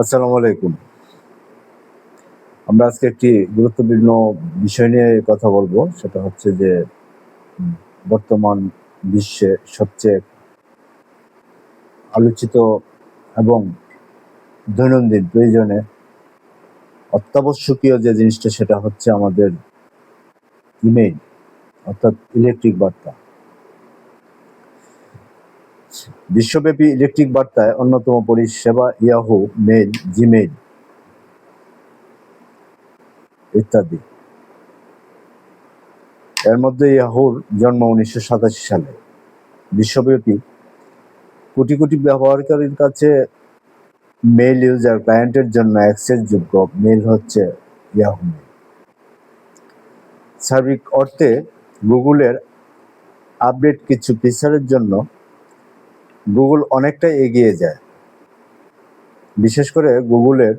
আসসালামু আলাইকুম। আমরা আজকে একটি গুরুত্বপূর্ণ বিষয় নিয়ে কথা বলবো। সেটা হচ্ছে যে বর্তমান বিশ্বে সবচেয়ে আলোচিত এবং দৈনন্দিন প্রয়োজনে অত্যাবশ্যকীয় যে জিনিসটা সেটা হচ্ছে আমাদের ইমেইল অর্থাৎ ইলেকট্রিক বার্তা। বিশ্বব্যাপী ইলেকট্রিক বার্তায় অন্যতম পরিষেবা ইয়াহু, মেইল, জিমেইল ইত্যাদি। এর মধ্যে ইয়াহুর জন্ম 1987 সালে। বিশ্বব্যাপী কোটি কোটি ব্যবহারকারীর কাছে মেইল ইউজার ক্লায়েন্টের জন্য অ্যাক্সেসযোগ্য মেইল হচ্ছে ইয়াহু মেইল। সার্বিক অর্থে গুগলের আপডেট কিছু ফিচারের জন্য গুগল অনেকটাই এগিয়ে যায়। বিশেষ করে গুগলের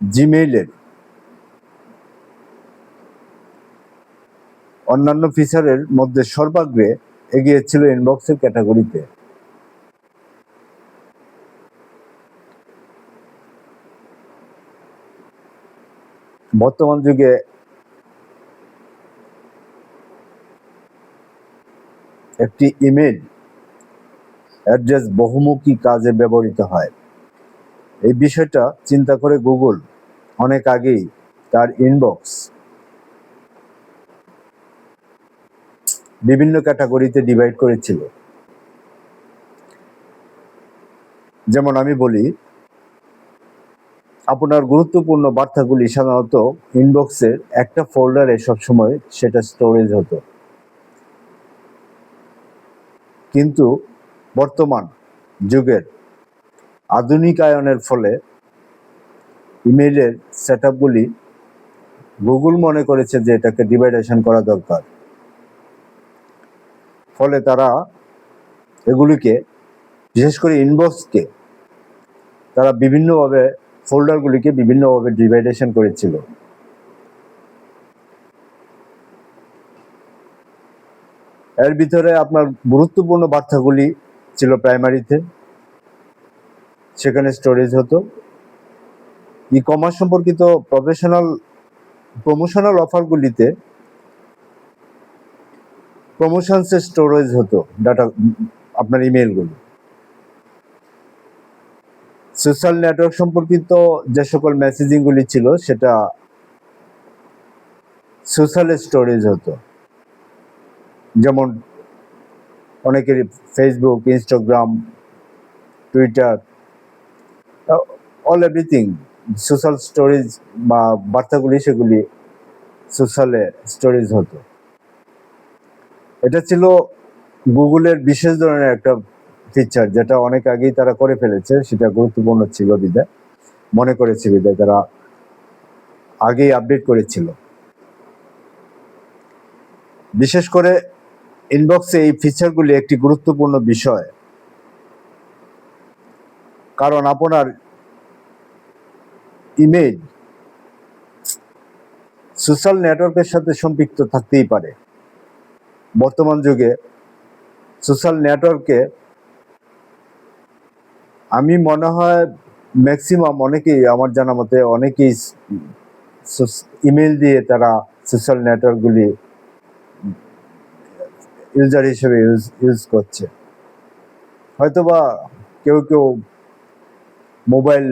জিমেইলের অন্যান্য ফিচারের মধ্যে সর্বাগ্রে এগিয়ে ছিল ইনবক্সের ক্যাটাগরিতে। বর্তমান যুগে একটি ইমেল অ্যাড্রেস বহুমুখী কাজে ব্যবহৃত হয়। এই বিষয়টা চিন্তা করে গুগল অনেক আগেই তার ইনবক্স বিভিন্ন ক্যাটাগরিতে ডিভাইড করেছিল। যেমন আমি বলি, আপনার গুরুত্বপূর্ণ বার্তাগুলি সাধারণত ইনবক্সের একটা ফোল্ডারে সবসময় সেটা স্টোরেজ হতো। কিন্তু বর্তমান যুগের আধুনিকায়নের ফলে ইমেইলের সেটআপগুলি গুগল মনে করেছে যে এটাকে ডিভাইডেশন করা দরকার। ফলে তারা এগুলিকে, বিশেষ করে ইনবক্সকে, তারা বিভিন্নভাবে ফোল্ডারগুলিকে বিভিন্নভাবে ডিভাইডেশন করেছিল। এর ভিতরে আপনার গুরুত্বপূর্ণ বার্তাগুলি ছিল প্রাইমারিতে, সেখানে স্টোরেজ হতো। ই কমার্স সম্পর্কিত প্রমোশনাল অফারগুলিতে প্রমোশনসের স্টোরেজ হতো ডাটা, আপনার ইমেলগুলি। সোশ্যাল নেটওয়ার্ক সম্পর্কিত যে সকল মেসেজিংগুলি ছিল সেটা সোশ্যাল স্টোরেজ হতো। যেমন অনেকেরই Facebook, Instagram, Twitter, all everything social storage বা বার্তাগুলি সেগুলি সোশ্যালে স্টোরেজ হতো। এটা ছিল গুগলের বিশেষ ধরনের একটা ফিচার, যেটা অনেক আগেই তারা করে ফেলেছে। সেটা গুরুত্বপূর্ণ ছিল বিধায়, মনে করেছে বিধায় তারা আগেই আপডেট করেছিল। বিশেষ করে ইনবক্সে এই ফিচারগুলি একটি গুরুত্বপূর্ণ বিষয়, কারণ আপনার ইমেইল সোশ্যাল নেটওয়ার্কের সাথে সম্পৃক্ত থাকতেই পারে। বর্তমান যুগে সোশ্যাল নেটওয়ার্কে আমি মনে হয় ম্যাক্সিমাম অনেকেই, আমার জানা মতে অনেকেই ইমেল দিয়ে তারা সোশ্যাল নেটওয়ার্কগুলি ইউজার হিসেবে ইউজ করছে। হয়তোবা কেউ কেউ মোবাইল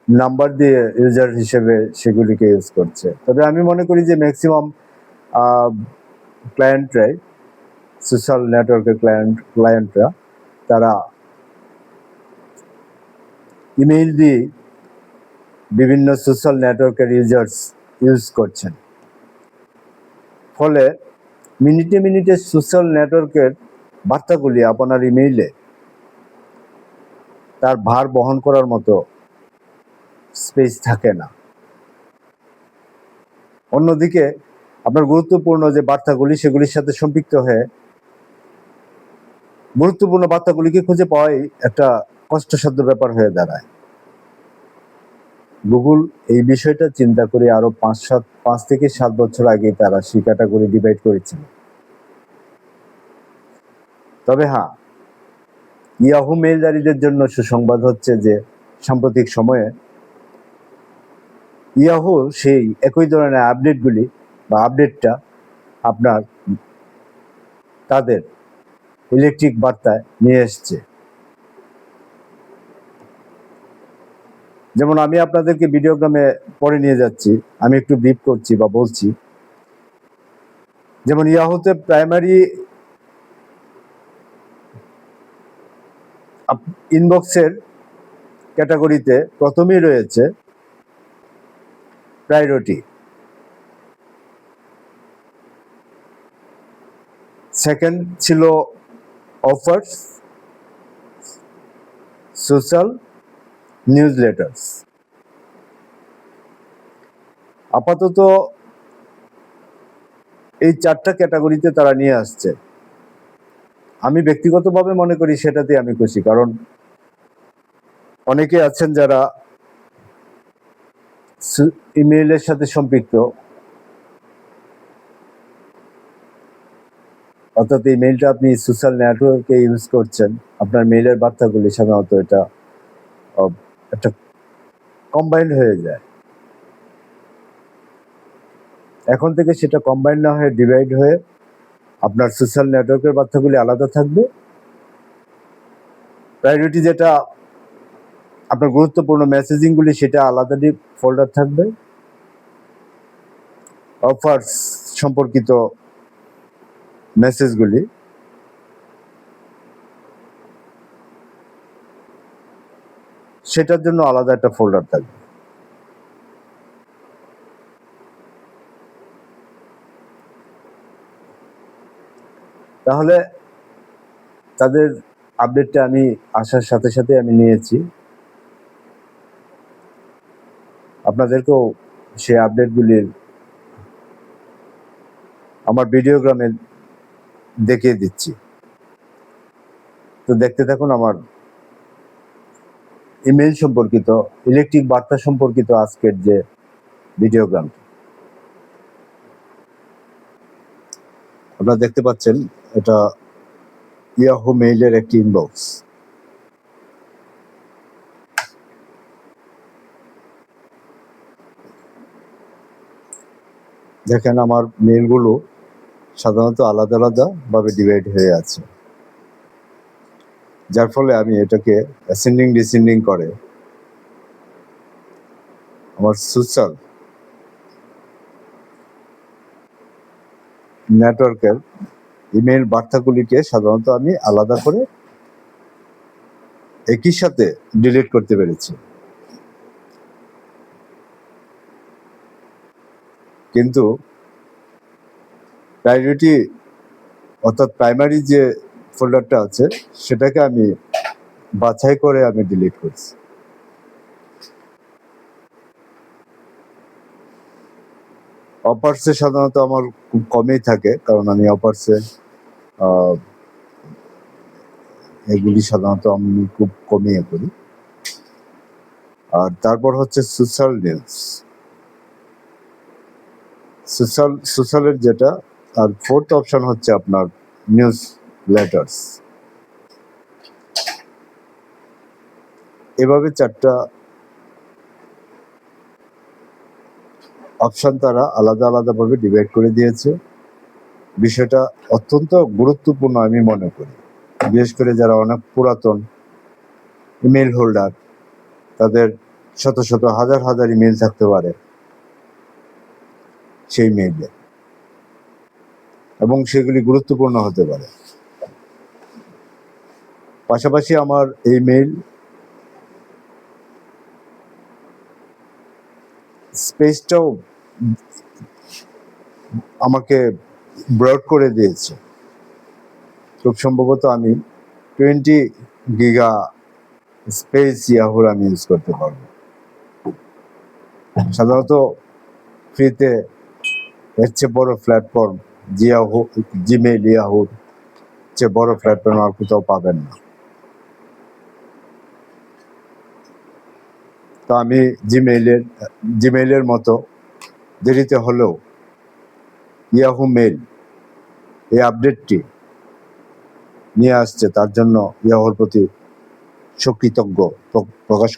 নাম্বার দিয়ে ইউজার হিসেবে সেগুলিকে ইউজ করছে। তবে আমি মনে করি যে ম্যাক্সিমাম ক্লায়েন্টরাই, সোশ্যাল নেটওয়ার্কের ক্লায়েন্টরা তারা ইমেইল দিয়ে বিভিন্ন সোশ্যাল নেটওয়ার্কের ইউজ করছেন। ফলে মিনিটে মিনিটে সোশ্যাল নেটওয়ার্কের বার্তাগুলি আপনার ইমেইলে তার ভার বহন করার মতো স্পেস থাকে না। অন্যদিকে আপনার গুরুত্বপূর্ণ যে বার্তাগুলি সেগুলির সাথে সম্পৃক্ত হয়ে গুরুত্বপূর্ণ বার্তাগুলিকে খুঁজে পাওয়াই একটা কষ্টসাধ্য ব্যাপার হয়ে দাঁড়ায়। গুগল এই বিষয়টা চিন্তা করে আরো 5 থেকে 7 বছর আগে তারা সেই ক্যাটাগরি ডিভাইড করেছিল। তবে হ্যাঁ, ইয়াহু মেইলদারীদের জন্য সুসংবাদ হচ্ছে যে সাম্প্রতিক সময়ে ইয়াহু সেই একই ধরনের আপডেটটা আপনার তাদের ইলেকট্রিক বার্তায় নিয়ে এসছে। যেমন আমি আপনাদেরকে ভিডিওগ্রামে পরে নিয়ে যাচ্ছি, আমি একটু ব্রিফ করছি বা বলছি। যেমন ইয়াহুতে প্রাইমারি ইনবক্সের ক্যাটাগরিতে প্রথমেই রয়েছে প্রায়োরিটি, সেকেন্ড ছিল অফার্স, সোশ্যাল, নিউজ লেটার্স। আপাতত এই 4টা ক্যাটাগরিতে তারা নিয়ে আসছে। আমি ব্যক্তিগতভাবে মনে করি সেটাতে আমি খুশি, কারণ অনেকে আছেন যারা ইমেইলের সাথে সম্পৃক্ত, অর্থাৎ এই মেইলটা আপনি সোশ্যাল নেটওয়ার্কে ইউজ করছেন, আপনার মেইলের বার্তাগুলি সাধারণত এটা একটা কম্বাইন্ড হয়ে যায়। এখন থেকে সেটা কম্বাইন্ড না হয়ে ডিভাইড হয়ে আপনার সোশ্যাল নেটওয়ার্কের বার্তাগুলি আলাদা থাকবে। প্রায়োরিটি যেটা আপনার গুরুত্বপূর্ণ মেসেজিংগুলি সেটা আলাদা ফোল্ডার থাকবে। অফার্স সম্পর্কিত মেসেজগুলি সেটার জন্য আলাদা একটা ফোল্ডার থাকবে। তাহলে তাদের আপডেটটা আমি আসার সাথে সাথে আমি নিয়েছি, আপনাদেরকেও সেই আপডেটগুলির আমার ভিডিওগ্রামে দেখিয়ে দিচ্ছি। তো দেখতে থাকুন আমার ইমেল সম্পর্কিত, ইলেকট্রিক বার্তা সম্পর্কিত আজকের যে ভিডিওগ্রাম আপনারা দেখতে পাচ্ছেন, এটা ইয়াহু মেইলের একটি ইনবক্স। দেখেন আমার মেইলগুলো সাধারণত আলাদা আলাদা ভাবে ডিভাইড হয়ে আছে, যার ফলে আমি এটাকে অ্যাসেন্ডিং ডিসেন্ডিং করে আমার সোশ্যাল নেটওয়ার্কের ইমেল বার্তাগুলিকে সাধারণত আমি আলাদা করে একই সাথে ডিলিট করতে পেরেছি। কিন্তু প্রায়োরিটি অর্থাৎ প্রাইমারি যে ফোল্ডারটা আছে সেটাকে আমি বাছাই করে আমি ডিলিট করছি। অপার্সে সাধারণত আমার খুব কমই থাকে, কারণ আমি অপার্সে এগুলি সাধারণত আমি খুব কমিয়ে করি। আর তারপর হচ্ছে সোশ্যাল নিউজ, সোশ্যালের যেটা, আর ফোর্থ অপশন হচ্ছে আপনার নিউজ লেটার্স। এভাবে 4টা অপশন তারা আলাদা আলাদাভাবে ডিভাইড করে দিয়েছে। বিষয়টা অত্যন্ত গুরুত্বপূর্ণ আমি মনে করি, বিশেষ করে যারা অনেক পুরাতন ইমেল হোল্ডার, তাদের শত শত হাজার হাজার ইমেল থাকতে পারে সেই মেইলে, এবং সেগুলি গুরুত্বপূর্ণ হতে পারে। পাশাপাশি আমার এই মেইল স্পেসটাও আমাকে ব্রড করে দিয়েছে। খুব সম্ভবত আমি 20 গিগা স্পেস ইয়াহুর আমি ইউজ করতে পারবো। সাধারণত ফ্রিতে এর চেয়ে বড় প্ল্যাটফর্ম জিমেইল ইয়াহুর চেয়ে বড় প্ল্যাটফর্ম আর কোথাও পাবেন না। তো আমি জিমেইলের মতো দেরিতে হলেও ইয়াহু মেইল এই আপডেটটি নিয়ে আসছে তার জন্য ইয়াহোর প্রতি সুকৃতজ্ঞ প্রকাশ